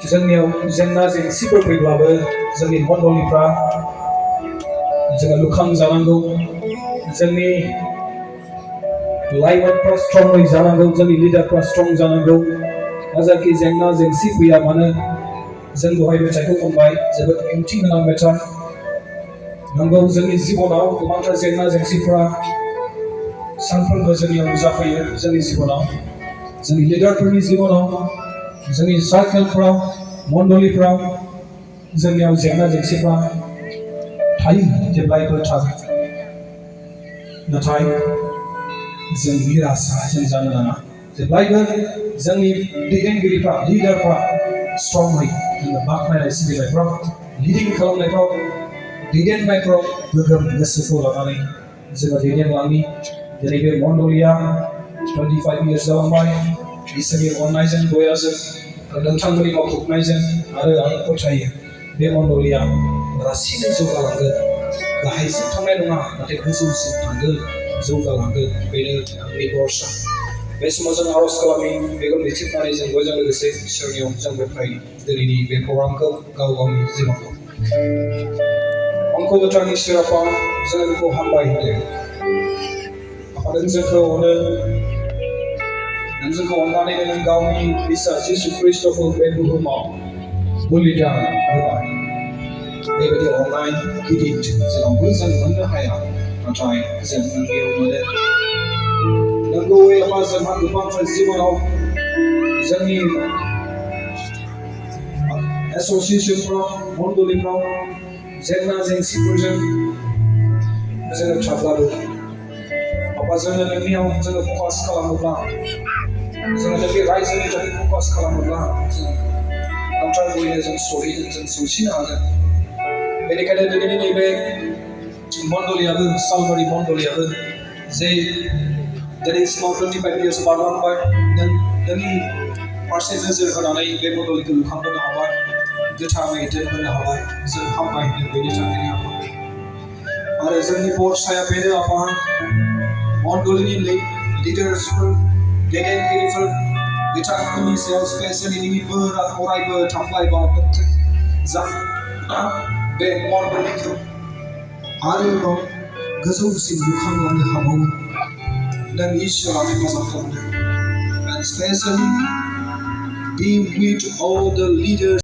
जोंनियाव जेंना जेंसिफोर फैब्लाबो जोंनि मण्डलिफ्रा जोङो लुखां जानांगौ जोंनि लाइमोनफ्रा स्ट्रंयै जानांगौ जोंनि लिडारफ्रा स्ट्रं जानांगौ हाजारखि जेंना जेंसि फैया मानो जों दहाय मेथाइखौ खनबाय जोबोद ओंथि गोनां मेथाइ नंगौ जोंनि जिबनाव गोबांथार जेंना जेंसिफ्रा सानफ्रोमबो जोंनियाव नुजाफैयो जोंनि जिबनाव जोंनि लिडारफोरनि जिबनाव जोंनि सार्केलफ्राव मण्डलिफ्राव जोंनियाव जेंना जेंसिफ्रा थायो जेब्लायबो थागोन नाथाय जों निराशा जों जानो नाङा जेब्लायबो जोंनि दैदेनगिरिफ्रा लिडारफ्रा स्ट्रंयै जोङो बाख्नायनाय सिबिनायफ्राव लिडिं खालामनायफ्राव दैदेननायफ्राव गोग्गोम गोसोखौ लानानै जोङो दैदेनलांनि दिनै बे मण्डलिया 25 years जालांबाय इसोरनि अननायजों दयाजों नोंथांमोननि मावफुंनायजों आरो आं फोथायो बे मण्डलिया लासैनो जौगालांगोन गाहायसिम थांनाय नङा नाथाय गोजौसिम थांगोन जौगालांगोन बेनो आंनि भरसा बे समाव जों आर'ज खालामि मेगन मिथिनानै जों बयजों लोगोसे इसोरनियाव जों बेखायो दिनैनि बे प्रग्रामखौ गाव गावनि जिबनखौ अंख गोथार इसोर आफा जों बेखौ हामबाय होदों आफा नों जोंखौ अनो नों जोंखौ अननानै नों गावनि फिसा जिसु ख्रिस्ट'खौ बे बुहुमाव बलिदान होबाय बेबायदि अननाय गिदिर जेरावबो जों मोननो हाया नाथाय जों नोंनियाव मोनो नंगौयै आफा जोंहा गोबांथार जिबनाव जोंनि एस'सिएशनफ्राव मण्डलिफ्राव जेंना जेंसिफोरजों जोङो थाब्लाबो आफा जोङो नोंनियाव जोङो फकास खालामोब्ला जोङो जोंनि रायजोनि थाखाय फकास खालामोब्ला जों नांथारगौयैनो जों सहैगोन जों सौसिनो हागोन बेनिखायनो दिनैनि नैबे मण्डलियाबो सालबारि मण्डलियाबो जे दिनैसिमाव 25 years बारलांबाय नोंनि फारसे नोजोर होनानै बे मण्डलिखौ लुखांबोनो हाबाय गोथाङै दोनबोनो हाबाय जों हामबाय होनदों बेनि थाखायनो आफा आरो जोंनि भरसाया बेनो आफा मण्डलिनि लिडार्सफोर दैदेनगिरिफोर बिथांमोननि सायाव स्पेसियेलि नोंनि बोरा अरायबो थांबायबावथों जा बे मण्डलिखौ आरोबाव गोजौसिम लुखांलांनो हाबावो नों इसोरा हेफाजाब खालामदों and especially be with all the leaders